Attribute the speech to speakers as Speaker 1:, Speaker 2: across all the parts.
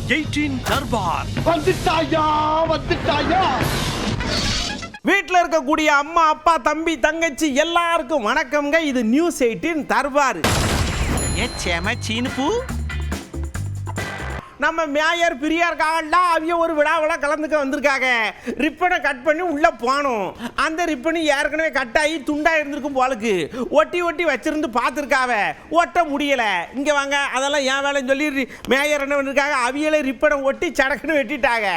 Speaker 1: 18 தர்பார்.
Speaker 2: வந்துட்டாயா.
Speaker 3: வீட்டில் இருக்கக்கூடிய அம்மா அப்பா தம்பி தங்கச்சி எல்லாருக்கும் வணக்கம்ங்க. இது நியூஸ் 18 தர்பார். நம்ம மேயர் பிரியார் காகல அவங்க ஒரு விழாவில் கலந்துக்க வந்திருக்காங்க. ரிப்பனை கட் பண்ணி உள்ள போனோம். அந்த ரிப்பனு ஏற்கனவே கட்டாகி துண்டாக இருந்திருக்கும் போலுக்கு ஒட்டி ஒட்டி வச்சிருந்து பார்த்துருக்காவ. ஒட்ட முடியல. இங்கே வாங்க, அதெல்லாம் ஏன் வேலைன்னு சொல்லி மேயர் என்ன பண்ணிருக்காங்க, அவியலை ரிப்பனை ஒட்டி சடக்குன்னு வெட்டிட்டாங்க.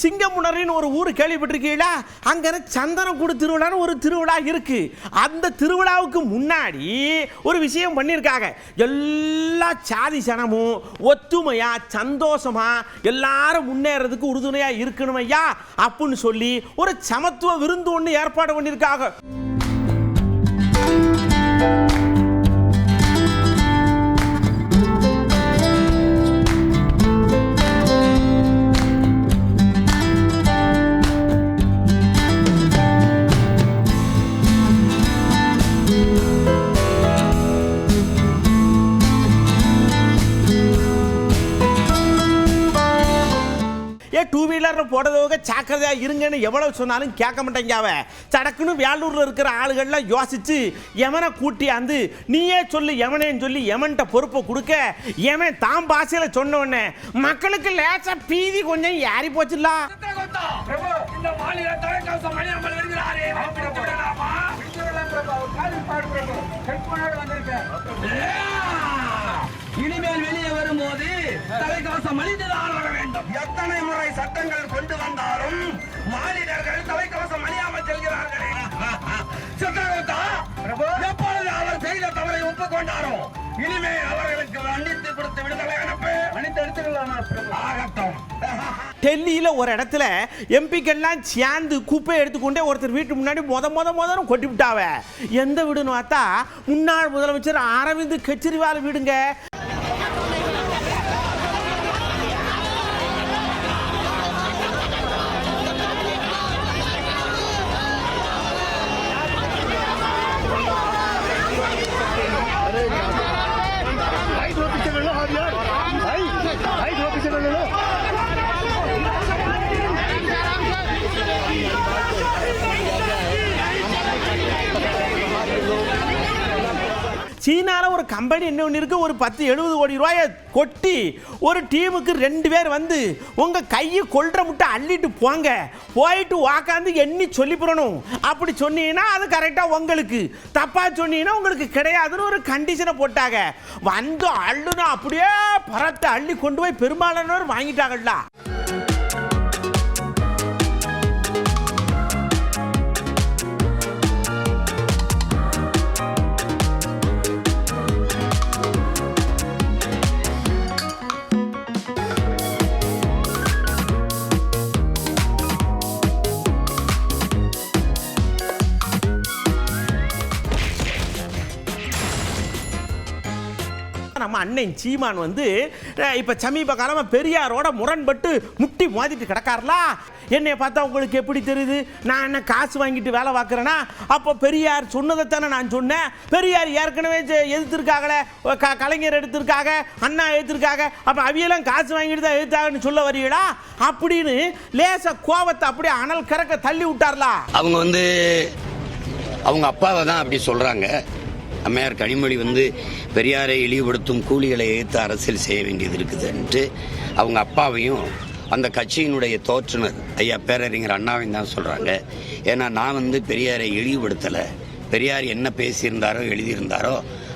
Speaker 3: சிங்கமுனரின்னு ஒரு ஊர் கேள்விப்பட்டிருக்கீங்களா? அங்கே சந்தனக்கூடு திருவிழான்னு ஒரு திருவிழா இருக்கு. அந்த திருவிழாவுக்கு முன்னாடி ஒரு விஷயம் பண்ணியிருக்காங்க. எல்லா சாதி சனமும் ஒத்துமையா சந்தோஷமா எல்லாரும் முன்னேறதுக்கு உறுதுணையா இருக்கணும் ஐயா அப்படின்னு சொல்லி ஒரு சமத்துவ விருந்து ஒன்று ஏற்பாடு பண்ணியிருக்காங்க. டூ வீலர் போடுறவங்க சாக்கிரதையா இருங்கன்னு எவ்வளவு சொன்னாலும் கேட்க மாட்டேங்க. சடக்குன்னு வேலூர்ல இருக்கிற ஆளுகள்லாம் யோசிச்சு எமனை கூட்டி அந்த நீயே சொல்லு எமனேன்னு சொல்லி எமன்ட்ட பொறுப்பை கொடுக்க எமன் தான் பாசையில சொன்ன உடனே மக்களுக்கு லேசா பீதி கொஞ்சம் ஏறி போச்சுல்ல.
Speaker 4: இனிமேல் வெளியே வரும்போது தலைக்கவசம் அணிந்துதான் வர வேண்டும். எத்தனை முறை சட்டங்கள் கொண்டு வந்தாலும் மாநிலர்கள் தலைக்கவசம் அணியாமல் செல்கிறார்களே. எப்பொழுது அவர் செய்த தவறை ஒப்புக்கொண்டாரோ இனிமேல் அவர்களுக்கு மன்னித்து கொடுத்து விடுதலை அனுப்பு. ஆகட்டும்.
Speaker 3: டெல்லியில ஒரு இடத்துல எம்பிக்கெல்லாம் சேர்ந்து குப்பை எடுத்துக்கொண்டே ஒருத்தர் வீட்டு முன்னாடி முதன்னு கொட்டி விட்டாவ. எந்த வீடுன்னு பார்த்தா முன்னாள் முதலமைச்சர் அரவிந்த் கெஜ்ரிவால் வீடுங்க. சீனால ஒரு கம்பெனி என்ன ஒன்று இருக்கு, ஒரு 10-70 கோடி ரூபாயை கொட்டி ஒரு டீமுக்கு 2 பேர் வந்து உங்க கையை கொள்ற முட்டை அள்ளிட்டு போங்க, போயிட்டு உக்காந்து எண்ணி சொல்லி போடணும். அப்படி சொன்னீங்கன்னா அது கரெக்டா உங்களுக்கு, தப்பா சொன்னீங்கன்னா உங்களுக்கு கிடையாதுன்னு ஒரு கண்டிஷனை போட்டாங்க. வந்து அள்ளுனா அப்படியே பரத்தை அள்ளி கொண்டு போய் பெரும்பாலானவர் வாங்கிட்டாங்கல்ல. நம்ம அண்ணன் சீமான் வந்து இப்ப சமீப காலமா பெரியாரோட முரண்பட்டு முட்டி மோதிட்டு கிடக்காருல. என்னை பார்த்தா உங்களுக்கு எப்படி தெரியுது? நான் என்ன காசு வாங்கிட்டு வேலை பார்க்குறேன்னா? அப்போ பெரியார் சொன்னதைத்தானே நான் சொன்னேன். பெரியார் ஏற்கனவே எதிர்த்திருக்காங்களே, கலைஞர் எடுத்திருக்காங்க, அண்ணா எடுத்திருக்காங்க, அப்போ அவியெல்லாம் காசு வாங்கிட்டு தான் எடுத்தாங்கன்னு சொல்ல வரீங்களா அப்படின்னு லேச கோபத்தை அப்படியே அனல் கறக்க தள்ளி விட்டார்ல.
Speaker 5: அவங்க வந்து அவங்க அப்பாவை தான் அப்படி சொல்றாங்க. அம்மையார் கனிமொழி வந்து பெரியாரை இழிவுபடுத்தும் கூலிகளை எதிர்த்து அரசியல் செய்ய வேண்டியது இருக்குதுன்ட்டு அவங்க அப்பாவையும் அந்த கட்சியினுடைய தோற்றுனர் ஐயா பேரறிஞர் அண்ணாவையும் தான் சொல்றாங்க. ஏன்னா நான் வந்து பெரியாரை இழிவுபடுத்தலை. பெரியார் என்ன பேசியிருந்தாரோ எழுதியிருந்தாரோ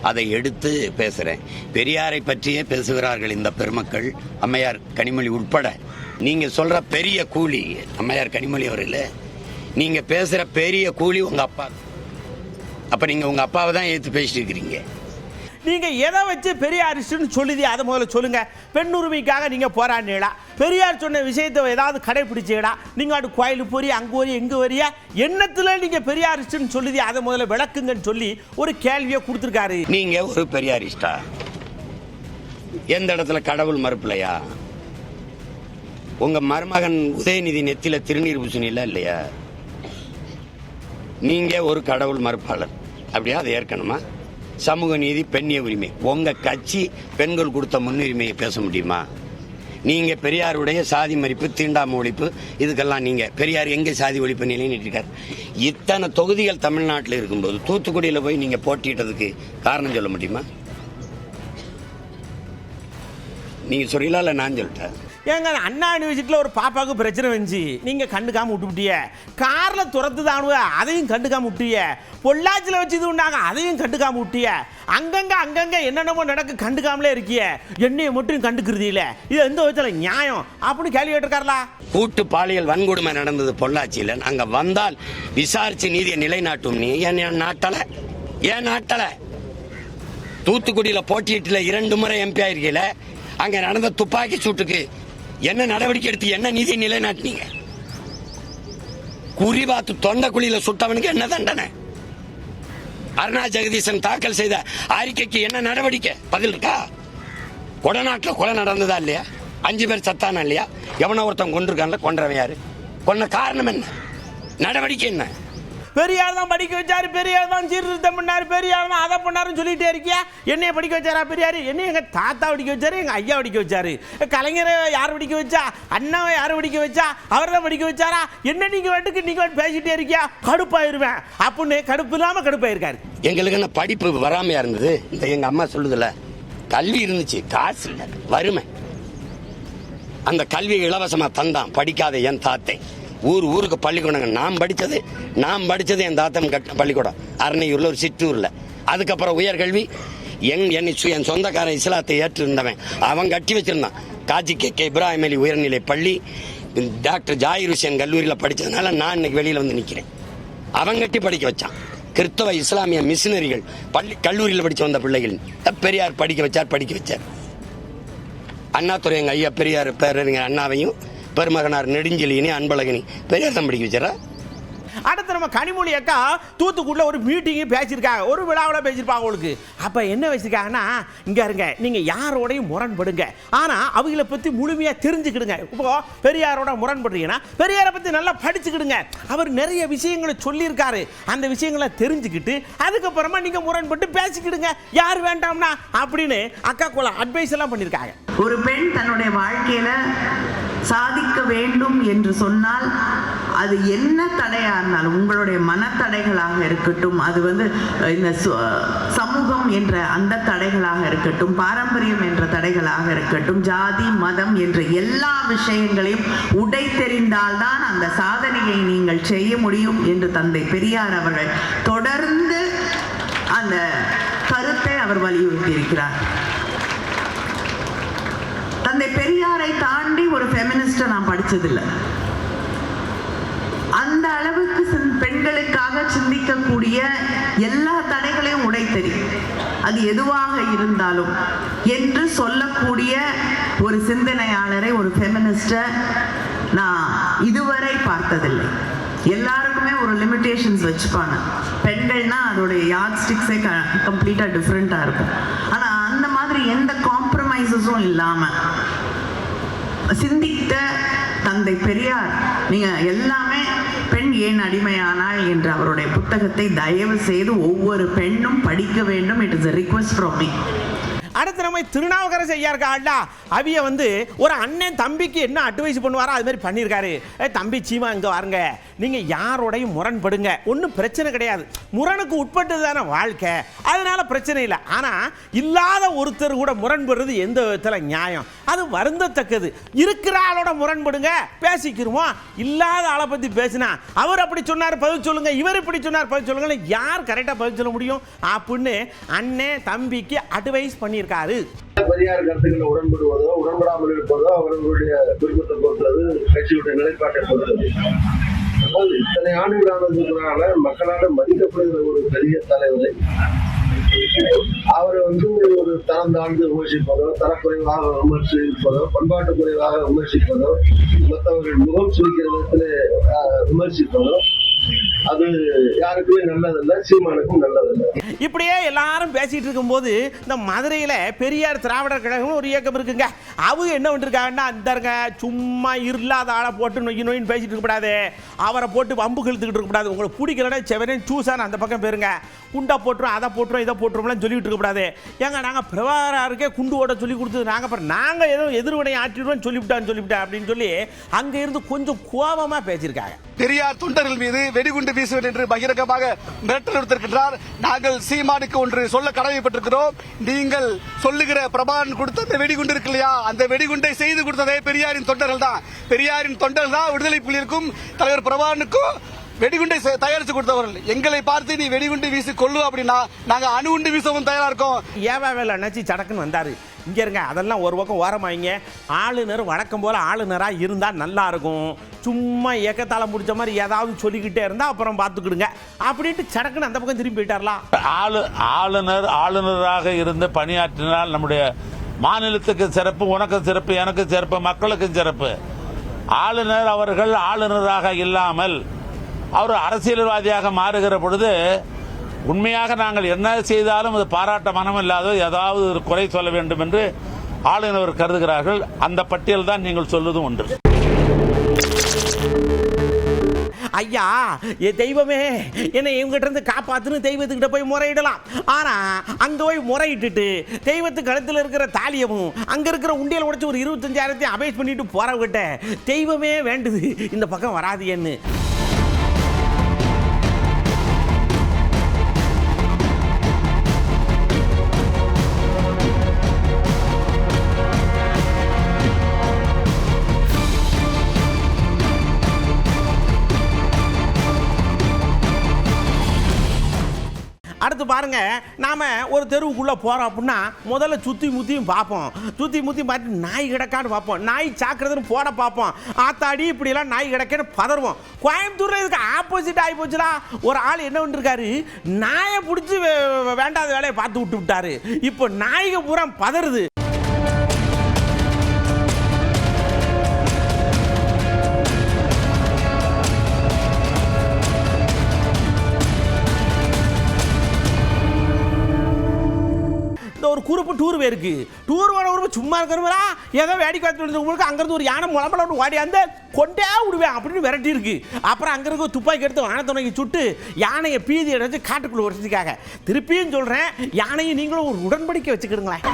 Speaker 5: அதை எடுத்து பேசுறேன். பெரியாரை பற்றியே பேசுகிறார்கள் இந்த பெருமக்கள், அம்மையார் கனிமொழி உட்பட. நீங்க சொல்ற பெரிய கூலி அம்மையார் கனிமொழி அவர்களே, நீங்க பேசுற பெரிய கூலி உங்க அப்பா. அப்ப நீங்க உங்க அப்பாவை தான் ஏத்து பேசிட்டு இருக்கிறீங்க.
Speaker 3: நீங்க எதை வச்சு பெரியாரிஸ்ட்னு சொல்லுதி அதை முதல்ல சொல்லுங்க. பெண் உரிமைக்காக நீங்க போராடினீங்களா? பெரியார் சொன்ன விஷயத்தை ஏதாவது கடைபிடிச்சீங்களா? நீங்க அது கோயிலுக்கு போறீ அங்க வரி எங்க வரியா எண்ணத்துல நீங்க பெரியாரிஸ்ட்னு சொல்லுதி அதை முதல்ல விளக்குங்கன்னு சொல்லி ஒரு கேள்வியை கொடுத்துருக்காரு.
Speaker 5: நீங்க ஒரு பெரியாரிஸ்டா? எந்த இடத்துல கடவுள் மறுப்பில்லையா? உங்க மருமகன் உதயநிதி நெத்தில திருநீர் பூசணில இல்லையா? நீங்க ஒரு கடவுள் மறுப்பாளர் அப்படியா? அதை ஏற்கனமா? சமூக நீதி, பெண்ணிய உரிமை, உங்க கட்சி பெண்கள் கொடுத்த முன்னுரிமையை பேச முடியுமா? நீங்க பெரியாருடைய சாதி மறிப்பு, தீண்டாமை ஒழிப்பு, இதுக்கெல்லாம் நீங்க பெரியார் எங்க சாதி ஒழிப்பு நிலைநிறுத்திருக்காரு? இத்தனை தொகுதிகள் தமிழ்நாட்டில் இருக்கும்போது தூத்துக்குடியில் போய் நீங்க போட்டிட்டதுக்கு காரணம் சொல்ல முடியுமா? நீங்க சொல்றீங்களா இல்ல நான் சொல்லிட்டேன்?
Speaker 3: ஏங்க அண்ணா யூனிவர்சிட்டியில் ஒரு பாப்பாவுக்கு பிரச்சனை வந்துச்சு, நீங்கள் கண்டுக்காமல் விட்டுவிட்டிய. காரில் துரத்து தானுவ அதையும் கண்டுக்காமல் விட்டிய. பொள்ளாச்சியில் வச்சு இது உண்டாங்க அதையும் கண்டுக்காமல் விட்டிய. அங்கங்கே என்னென்னமோ நடக்கு கண்டுக்காமலே இருக்கிய. என்னையை மட்டும் கண்டுக்கிறது இல்லை, இது எந்த விதத்தில் நியாயம் அப்படின்னு கேள்வி கேட்டிருக்காருலா.
Speaker 5: கூட்டு பாலியல் வன்கொடுமை நடந்தது பொள்ளாச்சியில். அங்க வந்தால் விசாரிச்சு நீதியை நிலைநாட்டும். நீ ஏன் நாட்டல? தூத்துக்குடியில் போட்டியிட்டுல 2 முறை எம்பி ஆயிருக்கீல. அங்க நடந்த துப்பாக்கி சூட்டுக்கு என்ன நடவடிக்கை எடுத்து என்ன நீதி நிலைநாட்டினீங்க? குறிபாத்து தொண்டக்குழியில சுட்டவனுக்கு என்ன தண்டனை? அருணா ஜெகதீசன் தாக்கல் செய்த அறிக்கைக்கு என்ன நடவடிக்கை? பதில் இருக்கா? கொடநாட்டில் கொலை நடந்ததா இல்லையா? 5 பேர் சத்தானா இல்லையா? எவனோ ஒருத்தன் கொண்டிருக்கான்ல, கொன்றவன் யாரு? கொன்ன காரணம் என்ன? நடவடிக்கை என்ன?
Speaker 3: பெரியார் தான் படிக்க வச்சாரு, பெரியார் தான் சீர்திருத்தம் பண்ணாரு, பெரியார் தான் அதை பண்ணாருன்னு சொல்லிட்டே இருக்கியா? என்னைய படிக்க வச்சாரா பெரியார்? என்னைய எங்க தாத்தா படிக்க வச்சாரு, எங்க ஐயா படிக்க வச்சாரு. கலைஞரை யார் படிக்க வச்சா? அண்ணாவை யார் படிக்க வச்சா? அவர் தான் படிக்க வச்சாரா? என்ன நீங்க வந்துட்டு நீங்க பேசிட்டே இருக்கியா? கடுப்பாயிருவேன் அப்படின்னு கடுப்பு இல்லாம கடுப்பாயிருக்காரு.
Speaker 5: எங்களுக்கு என்ன படிப்பு வராமையா இருந்தது? இந்த எங்க அம்மா சொல்லுதுல, கல்வி இருந்துச்சு, காசு இல்லை, வறுமை. அந்த கல்வியை இலவசமா தந்தான் படிக்காத என் தாத்தை. ஊருக்கு பள்ளிக்கூடங்க. நான் படிச்சது என் தாத்தன் கட்ட பள்ளிக்கூடம் அரணையூர்ல, ஒரு சிற்றூர்ல. அதுக்கப்புறம் உயர்கல்வி என் சொந்தக்காரன் இஸ்லாத்தை ஏற்று இருந்தவன் அவன் கட்டி வச்சிருந்தான். காஜி கே இப்ராஹிம் அலி உயர்நிலை பள்ளி, டாக்டர் ஜாகிர் ஹுசேன் கல்லூரியில் படிச்சதுனால நான் இன்னைக்கு வெளியில வந்து நிக்கிறேன். அவன் கட்டி படிக்க வச்சான். கிறிஸ்தவ இஸ்லாமிய மிஷினரிகள் கல்லூரியில் படிச்சு வந்த பிள்ளைகள் பெரியார் படிக்க வச்சார். அண்ணாதுரை எங்க ஐயா பெரியார் பேரறிஞர் அண்ணாவையும் பெருமகனார் நெடுஞ்செழியனி அன்பழகனி பெரியார் தான் படிக்க வச்சாரா?
Speaker 3: அடுத்து நம்ம கனிமொழி அக்கா தூத்துக்குடியில் ஒரு மீட்டிங்கு பேசியிருக்காங்க, ஒரு விழாவில் பேசியிருப்பாங்க. அவங்களுக்கு அப்போ என்ன வச்சிருக்காங்கன்னா, இங்கே இருங்க, நீங்கள் யாரோடையும் முரண்படுங்க, ஆனால் அவங்கள பற்றி முழுமையாக தெரிஞ்சுக்கிடுங்க. இப்போ பெரியாரோட முரண்படுறீங்கன்னா பெரியாரை பற்றி நல்லா படிச்சுக்கிடுங்க. அவர் நிறைய விஷயங்களை சொல்லியிருக்காரு, அந்த விஷயங்களை தெரிஞ்சுக்கிட்டு அதுக்கப்புறமா நீங்கள் முரண்பட்டு பேசிக்கிடுங்க, யார் வேண்டாம்னா அப்படின்னு அக்கா கோல அட்வைஸ் எல்லாம் பண்ணியிருக்காங்க.
Speaker 1: ஒரு பெண் தன்னுடைய வாழ்க்கையில சாதிக்க வேண்டும் என்று சொன்னால் அது என்ன தடையா இருந்தாலும், உங்களுடைய மனத்தடைகளாக இருக்கட்டும், அது இந்த சமூகம் என்ற அந்த தடைகளாக இருக்கட்டும், பாரம்பரியம் என்ற தடைகளாக இருக்கட்டும், ஜாதி மதம் என்ற எல்லா விஷயங்களையும் உடை தெரிந்தால்தான் அந்த சாதனையை நீங்கள் செய்ய முடியும் என்று தந்தை பெரியார் அவர்கள் தொடர்ந்து அந்த கருத்தை அவர் வலியுறுத்தி இருக்கிறார். தந்தை பெரியாரை தாண்டி ஒரு ஃபெமினிஸ்டை நான் படிச்சதில்லை. அந்த அளவுக்கு பெண்களுக்காக சிந்திக்கக்கூடிய எல்லா தடைகளையும் உடைத்தறி, அது எதுவாக இருந்தாலும் என்று சொல்லக்கூடிய ஒரு சிந்தனையாளரை, ஒரு ஃபெமினிஸ்டை நான் இதுவரை பார்த்ததில்லை. எல்லாருக்குமே ஒரு லிமிட்டேஷன்ஸ் வச்சுப்பாங்க. பெண்கள்னா அதோடைய யார்ட் ஸ்டிக்ஸே கம்ப்ளீட்டாக டிஃப்ரெண்ட்டாக இருக்கும். ஆனால் அந்த மாதிரி எந்த காம்ப்ரமைசஸும் இல்லாமல் சிந்தித்த தந்தை பெரியார், நீங்கள் எல்லாமே பெண் ஏன் அடிமையானாள் என்ற அவருடைய புத்தகத்தை தயவு செய்து ஒவ்வொரு பெண்ணும் படிக்க வேண்டும். It is a request from me.
Speaker 3: அடுத்து நம்ம திருநாவுக்கரசு ஐயா இருக்காள்ல, அவிய ஒரு அண்ணன் தம்பிக்கு என்ன அட்வைஸ் பண்ணுவாரோ அது மாதிரி பண்ணியிருக்காரு. தம்பி சீமா இங்கே வாருங்க, நீங்கள் யாரோடையும் முரண்படுங்க, ஒன்றும் பிரச்சனை கிடையாது, முரணுக்கு உட்பட்டது தானே வாழ்க்கை, அதனால பிரச்சனை இல்லை. ஆனால் இல்லாத ஒருத்தர் கூட முரண்படுறது எந்த விதத்தில் நியாயம்? அது வருந்தத்தக்கது. இருக்கிற ஆளோட முரண்படுங்க, பேசிக்கிறோம். இல்லாத ஆளை பற்றி பேசினா அவர் அப்படி சொன்னார் பதில் சொல்லுங்க, இவர் இப்படி சொன்னார் பதில் சொல்லுங்க, யார் கரெக்டாக பதில் சொல்ல முடியும் அப்படின்னு அண்ணன் தம்பிக்கு அட்வைஸ் பண்ணியிருக்காரு.
Speaker 2: பெரியார் கருத்துக்களை உடன்படுவதோ உடன்படாமல் இருப்பதோ அவர்களுடைய விருப்பத்தை பொறுத்தது, கட்சியுடைய நிலைப்பாட்டை பொறுத்தது. அதாவது இத்தனை ஆண்டுகளானதுனால மக்களால் மதிக்கப்படுகிற ஒரு பெரிய தலைவரை அவரை ஒரு தரம் தாழ்ந்து விமர்சிப்பதோ, தரக்குறைவாக விமர்சிப்பதோ, பண்பாட்டு குறைவாக விமர்சிப்பதோ, மற்றவர்கள் முகம் சுழிக்கிற விதத்துல விமர்சிப்பதோ அது யாருக்குமே நல்லதில்லை, சீமானுக்கும் நல்லதில்லை.
Speaker 3: இப்படியே எல்லாரும் பேசிட்டு இருக்கும்போது இந்த மதுரையில பெரியார் திராவிடர் கழகம் ஒரு இயக்கம் இருக்குங்க. அவங்க என்ன பண்ணிருக்காங்கன்னா, அந்தங்க சும்மா இல்லாத ஆளை போட்டு நொய் நொயின்னு பேசிட்டு இருக்கக்கூடாது, அவரை போட்டு வம்பு இழுத்துக்கிட்டு இருக்கக்கூடாது, உங்களுக்கு பிடிக்கலன்னா செவனே சூசான அந்த பக்கம் போயிருங்க, குண்டா போட்டுரும் அதை போட்டுரும் இதை போட்டுரும்லாம் சொல்லிட்டு இருக்கக்கூடாது. ஏங்க நாங்கள் பிரபாகரருக்கே குண்டு ஓட சொல்லி கொடுத்தது நாங்கள், அப்புறம் நாங்கள் ஏதோ எதிர்வினை ஆற்றிடுவோம் சொல்லிவிட்டேன் அப்படின்னு சொல்லி அங்கே இருந்து கொஞ்சம் கோபமாக பேசியிருக்காங்க.
Speaker 6: பெரியார் தொண்டர்கள் மீது வெடிகுண்டு வீசுவேன் என்று பகிரங்கமாக மிரட்டல் எடுத்திருக்கின்றார். நாங்கள் சீமானுக்கு ஒன்று சொல்ல கடமைப்பட்டிருக்கிறோம். நீங்கள் சொல்லுகிற பிரபாகரன் கொடுத்த அந்த வெடிகுண்டு இருக்கு இல்லையா, அந்த வெடிகுண்டை செய்து கொடுத்ததே பெரியாரின் தொண்டர்கள் தான். பெரியாரின் தொண்டர்கள் தான் விடுதலை புலிகளுக்கும் தலைவர் பிரபாகரனுக்கும் வெடிகுண்டை தயாரித்து கொடுத்தவர்கள். எங்களை பார்த்து நீ வெடிகுண்டு வீசி கொள்ளு அப்படின்னா நாங்க அணுகுண்டு வீசவும் தயாரா இருக்கோம்.
Speaker 3: ஏவாவேல அண்ணாச்சி சடக்குன்னு வந்தாரு. இங்கே இருங்க, அதெல்லாம் ஒரு பக்கம் ஓரமாயிங்க. ஆளுநர் வழக்கம் போல் ஆளுநராக இருந்தால் நல்லா இருக்கும். சும்மா ஏக்கத்தால முடிச்ச மாதிரி ஏதாவது சொல்லிக்கிட்டே இருந்தால் அப்புறம் பார்த்துக்கிடுங்க அப்படின்ட்டு சடக்குன்னு அந்த பக்கம் திரும்பி போயிட்டாரலாம்.
Speaker 7: ஆளுநராக இருந்து பணியாற்றினால் நம்முடைய மாநிலத்துக்கு சிறப்பு, உனக்கு சிறப்பு, எனக்கு சிறப்பு, மக்களுக்கு சிறப்பு. ஆளுநர் அவர்கள் ஆளுநராக இல்லாமல் அவர் அரசியல்வாதியாக மாறுகிற பொழுது உண்மையாக நாங்கள் என்ன செய்தாலும் அது பாராட்ட மனம் இல்லாத ஏதாவது ஒரு குறை சொல்ல வேண்டும் என்று ஆளுநர் கருதுகிறார்கள். அந்த பட்டியல் தான் நீங்கள் சொல்வதும் ஒன்று.
Speaker 3: ஐயா தெய்வமே என்னை இவங்ககிட்ட இருந்து காப்பாத்துன்னு தெய்வத்துக்கிட்ட போய் முறையிடலாம். ஆனா அங்க போய் முறையிட்டுட்டு தெய்வத்து கழுத்துல இருக்கிற தாலியவும் அங்க இருக்கிற உண்டியல் உடைச்சு ஒரு 25,000 அபேஸ் பண்ணிட்டு போறவங்கிட்ட தெய்வமே வேண்டுது இந்த பக்கம் வராதியன்னு. அடுத்து பாருங்க, நாம ஒரு தெருவுக்குள்ள போறோம் அப்படின்னா முதல்ல சுத்தி முத்தியும் பார்ப்போம். சுத்தி முத்தி பார்த்து நாய் கிடக்கான்னு பார்ப்போம், நாய் சாக்குறதுன்னு போட பார்ப்போம். ஆத்தாடி இப்படி எல்லாம் நாய் கிடக்கன்னு பதறுவோம். கோயம்புத்தூர்ல இதுக்கு ஆப்போசிட் ஆகி போச்சுடா. ஒரு ஆள் என்ன பண்ணிருக்காரு, நாயை பிடிச்சி வேண்டாத வேலையை பார்த்து விட்டு விட்டாரு. இப்போ நாய்க பூரா பதறுது. ஒரு குறிப்பு டூர் போயிருக்கு. டூர் போன ஒரு சும்மா இருக்கிறவரா ஏதோ வேடிக்கை பார்த்துட்டு அங்கிருந்து ஒரு யானை முளம்பலம் ஓடி அந்த கொண்டே விடுவேன் அப்படின்னு விரட்டி இருக்கு. அப்புறம் அங்க இருக்க துப்பாக்கி எடுத்து வானத்துணைக்கு சுட்டு யானையை பீதி எடுத்து காட்டுக்குள்ள உடச்சிக்காக. திருப்பியும் சொல்றேன், யானையை நீங்களும் ஒரு உடன்படிக்கை வச்சுக்கிடுங்களேன்.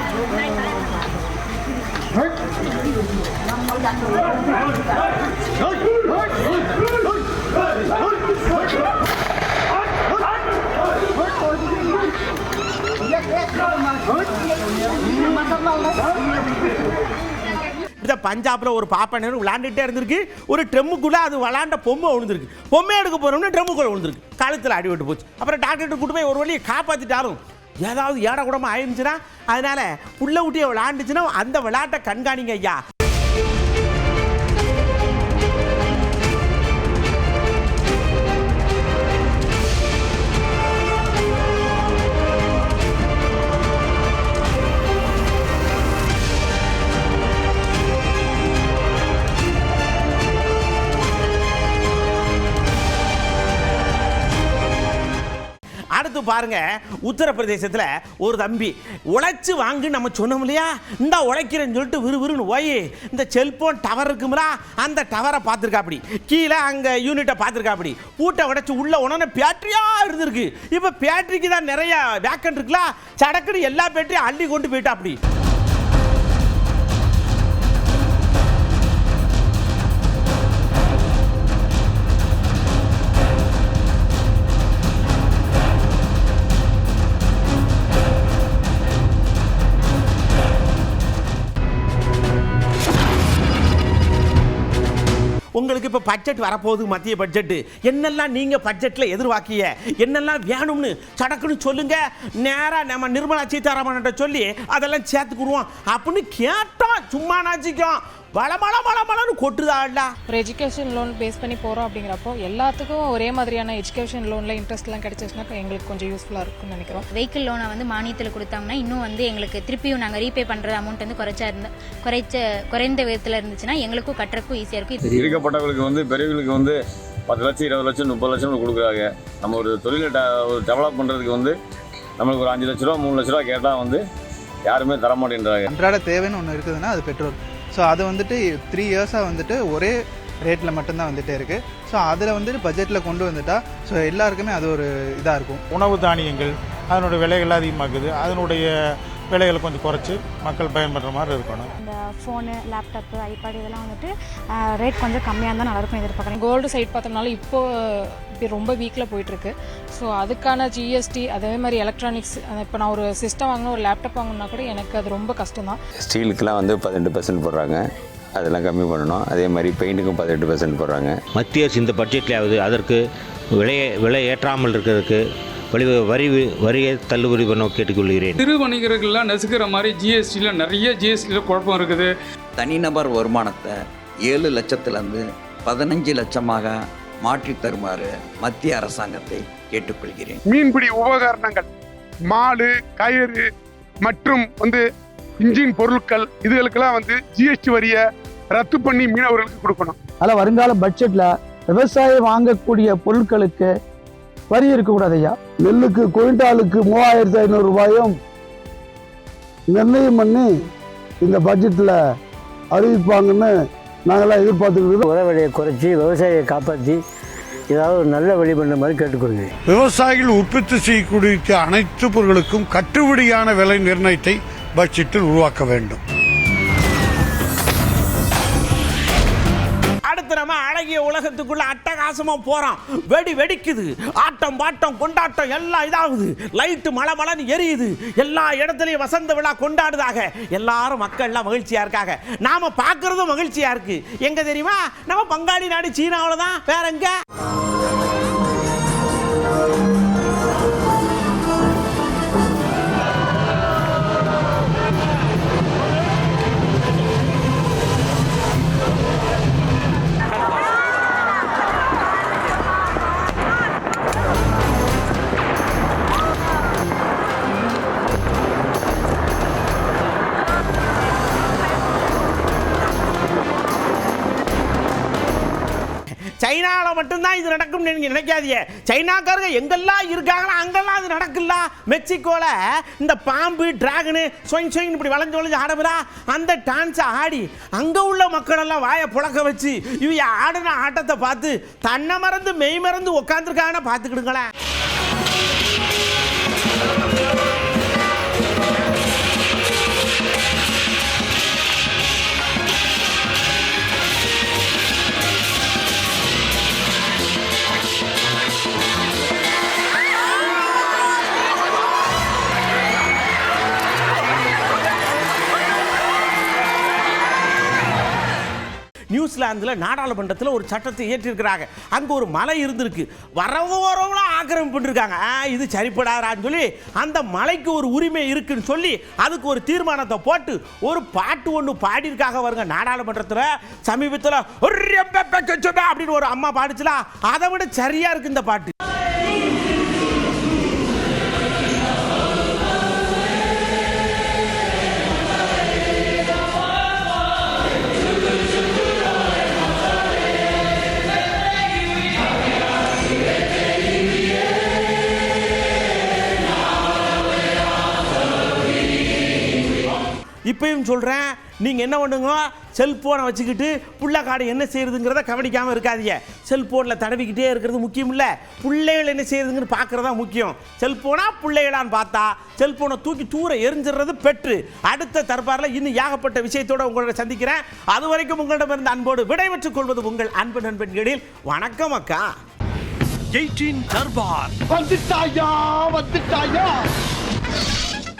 Speaker 3: பஞ்சாப்ல ஒரு பாப்பா நேரம் விளையாண்டுட்டே இருந்திருக்கு. ஒரு ட்ரம்முக்குள்ள அது விளையாண்ட பொம்மை விழுந்திருக்கு. பொம்மை எடுக்க போறோம்னு ட்ரம்முக்குள்ள விழுந்திருக்கு. கழுத்தில் அடிபட்டு போச்சு. அப்புறம் டாக்டர் கூட்டு போய் ஒரு வழியை காப்பாத்திட்டாலும் ஏதாவது ஏட கூடமா ஆயிருந்துச்சுன்னா, அதனால புள்ள ஊட்டியை விளையாண்டுச்சுன்னா அந்த விளையாட்டை கண்காணிங்க ஐயா. அடுத்து பாருங்க, உத்தரப்பிரதேசத்தில் ஒரு தம்பி உழைச்சு வாங்கு நம்ம சொன்னோம் இல்லையா, இந்த உழைக்கிறேன்னு சொல்லிட்டு விறுவிறுன்னு போய் இந்த செல்போன் டவர் இருக்குங்களா, அந்த டவரை பார்த்துருக்காப்படி, கீழே அங்கே யூனிட்டை பார்த்துருக்காப்படி, பூட்டை உடைச்சு உள்ள உடனே பேட்டரியா இருந்திருக்கு. இப்போ பேட்டரிக்கு தான் நிறைய வேக்கன்ட் இருக்குல்ல, சடக்குன்னு எல்லா பேட்டரியும் அள்ளி கொண்டு போயிட்டா அப்படி. உங்களுக்கு இப்போ பட்ஜெட் வரப்போகுது, மத்திய பட்ஜெட்டு. என்னெல்லாம் நீங்கள் பட்ஜெட்டில் எதிர்பார்க்கிய, என்னெல்லாம் வேணும்னு சடக்குன்னு சொல்லுங்க. நேராக நம்ம நிர்மலா சீதாராமன்கிட்ட சொல்லி அதெல்லாம் சேர்த்துக்குருவோம் அப்படின்னு கேட்டோம். சும்மா நாச்சிக்கும் வளமளன்னு கொட்டுதாடா.
Speaker 8: ஒரு எஜுகேஷன் லோன் பேஸ் பண்ணி போகிறோம் அப்படிங்கிறப்போ எல்லாத்துக்கும் ஒரே மாதிரியான எஜுகேஷன் லோனில் இன்ட்ரெஸ்ட்லாம் கிடைச்சிச்சுன்னா எங்களுக்கு கொஞ்சம் யூஸ்ஃபுல்லாக இருக்கும்னு நினைக்கிறோம்.
Speaker 9: வெஹிக்கிள் லோனை வந்து மானியத்தில் கொடுத்தாங்கன்னா இன்னும் வந்து எங்களுக்கு திருப்பியும் நாங்கள் ரீபே பண்ணுற அமௌண்ட் வந்து குறைந்த விதத்தில் இருந்துச்சுன்னா எங்களுக்கும் கட்டுறக்கும் ஈஸியாக இருக்கும்.
Speaker 10: இருக்கப்பட்டவர்களுக்கு வந்து பெரியவர்களுக்கு வந்து 10 லட்சம் 20 லட்சம் 30 லட்சம் கொடுக்குறாங்க. நம்ம ஒரு தொழிலை டெவலப் பண்ணுறதுக்கு வந்து நம்மளுக்கு ஒரு 5 லட்ச ரூபா 3 லட்ச ரூபா கேட்டால் வந்து யாருமே தர மாட்டேன்றாங்க.
Speaker 11: அன்றாட தேவைன்னு ஒன்று இருக்குதுன்னா அது பெட்ரோல். ஸோ அது வந்துட்டு 3 இயர்ஸாக வந்துட்டு ஒரே ரேட்டில் மட்டும்தான் வந்துகிட்டே இருக்குது. ஸோ அதில் வந்துட்டு பட்ஜெட்டில் கொண்டு வந்துட்டா ஸோ எல்லாருக்குமே அது ஒரு இதாக இருக்கும்.
Speaker 12: உணவு தானியங்கள் அதனுடைய விலைகள் அதிகமாகுது, அதனுடைய விலைகளை கொஞ்சம் குறைச்சி மக்கள் பயன்படுற மாதிரி இருக்கணும்.
Speaker 9: இந்த ஃபோனு, லேப்டாப்பு, ஐபேட் இதெல்லாம் வந்துட்டு ரேட் கொஞ்சம் கம்மியாக இருந்தால் நல்லாயிருக்கும் எதிர்பார்க்குறேன்.
Speaker 8: கோல்டு சைட் பார்த்தோம்னால இப்போ ரொம்ப வீக்கில் போயிட்டுருக்கு. ஸோ அதுக்கான ஜிஎஸ்டி அதே மாதிரி எலக்ட்ரானிக்ஸ், இப்போ நான் ஒரு சிஸ்டம் வாங்கணும், ஒரு லேப்டாப் வாங்கணும்னா கூட எனக்கு அது ரொம்ப கஷ்டம் தான்.
Speaker 10: ஸ்டீலுக்கெலாம் வந்து 18% போடுறாங்க, அதெல்லாம் கம்மி பண்ணணும். அதே மாதிரி பெயிண்ட்டுக்கும் 18% போடுறாங்க.
Speaker 13: மத்திய அரசு இந்த பட்ஜெட்லையாவது அதற்கு விலை ஏற்றாமல் இருக்கிறதுக்கு வரியை தள்ளுபடி பண்ண கேட்டுக்கொள்கிறேன்.
Speaker 12: சிறு வணிகர்கள்லாம் நசுக்கிற மாதிரி நிறைய ஜிஎஸ்டியில் குழப்பம் இருக்குது.
Speaker 4: தனிநபர் வருமானத்தை 7 லட்சத்திலிருந்து 15 லட்சமாக மாற்றி தருமாறு மத்திய அரசாங்கத்தை கேட்டுக்கொள்கிறேன்.
Speaker 6: மீன்பிடி உபகரணங்கள், மாடு, கயிறு மற்றும் வந்து இன்ஜின் பொருட்கள் இதுகளுக்கெல்லாம் வந்து ஜிஎஸ்டி வரியை ரத்து பண்ணி மீனவர்களுக்கு கொடுக்கணும்.
Speaker 11: அதில் வருங்கால பட்ஜெட்டில் விவசாயம் வாங்கக்கூடிய பொருட்களுக்கு வரி இருக்கக்கூடாது ஐயா.
Speaker 2: நெல்லுக்கு குவிண்டாலுக்கு 3500 ரூபாயும் நிர்ணயம் பண்ணி இந்த பட்ஜெட்டில் அறிவிப்பாங்கன்னு நாங்களாம் எதிர்பார்த்துருக்கோம்.
Speaker 11: உர விலையை குறைச்சி விவசாயியை காப்பாற்றி ஏதாவது ஒரு நல்ல வழி பண்ண மாதிரி கேட்டுக்கொள்கிறேன்.
Speaker 6: விவசாயிகள் உற்பத்தி செய்யக்கூடிய அனைத்து பொருட்களுக்கும் கட்டுப்படியான விலை நிர்ணயத்தை பட்ஜெட்டில் உருவாக்க வேண்டும்.
Speaker 3: அடுத்து நம்ம அழகிய உலகத்துக்குள்ள அட்டகாசமா போறோம். வெடிக்குது, ஆட்டம் பாட்டம் கொண்டாட்டம் எல்லாம் இதாகுது. லைட்டு மலமலன்னு எரியுது, எல்லா இடத்துலயும் வசந்த விழா கொண்டாடுதாக. எல்லாரும் மக்கள்லாம் மகிழ்ச்சியா இருக்காங்க, நாம பார்க்கறதும் மகிழ்ச்சியா இருக்கு. எங்க தெரியுமா? நம்ம பங்காளி நாடு சீனாவில் தான், வேற எங்க? சைனாவில் மட்டும்தான் இது நடக்கும் நீங்க நினைக்காதீங்க. சைனாக்காரங்க எங்கெல்லாம் இருக்காங்களோ அங்கெல்லாம் அது நடக்குல்ல. மெக்சிகோல இந்த பாம்பு டிராகனு சொயின் இப்படி வளைஞ்சு ஆடவிடா அந்த டான்ஸை ஆடி அங்க உள்ள மக்கள் எல்லாம் வாயை புழக்க வச்சு இவ ஆடின ஆட்டத்தை பார்த்து தன்னை மறந்து மெய் மறந்து உட்காந்துருக்காங்கன்னு பார்த்துக்கிடுங்களேன். நியூசிலாந்தில் நாடாளுமன்றத்தில் ஒரு சட்டத்தை இயற்றிருக்கிறாங்க. அங்கே ஒரு மலை இருந்திருக்கு, வரவங்களாம் ஆக்கிரமிப்பு பண்ணிருக்காங்க. இது சரிப்படாதான்னு சொல்லி அந்த மலைக்கு ஒரு உரிமை இருக்குன்னு சொல்லி அதுக்கு ஒரு தீர்மானத்தை போட்டு ஒரு பாட்டு ஒன்று பாடியிருக்காங்க. வருங்க நாடாளுமன்றத்தில் சமீபத்தில் அப்படின்னு ஒரு அம்மா பாடிச்சுல, அதை விட சரியா இருக்கு இந்த பாட்டு. இப்பயும் சொல்கிறேன், நீங்கள் என்ன பண்ணுங்க, செல்ஃபோனை வச்சுக்கிட்டு பிள்ளைக்காடு என்ன செய்யறதுங்கிறத கவனிக்காமல் இருக்காதீங்க. செல்ஃபோனில் தடவிக்கிட்டே இருக்கிறது முக்கியம் இல்லை, பிள்ளைகள் என்ன செய்யறதுங்கன்னு பார்க்குறதா முக்கியம். செல்ஃபோனா பிள்ளைகளான்னு பார்த்தா செல்ஃபோனை தூக்கி தூர எரிஞ்சிடுறது பெற்று. அடுத்த தரப்பாரில் இன்னும் ஏகப்பட்ட விஷயத்தோடு உங்களோட சந்திக்கிறேன். அது வரைக்கும் உங்களிடமிருந்து அன்போடு விடைபெற்றுக் கொள்வது உங்கள் அன்பு நண்பன்களில் வணக்கம் அக்கா.
Speaker 6: 18 தர்பார் வந்துட்டாயா.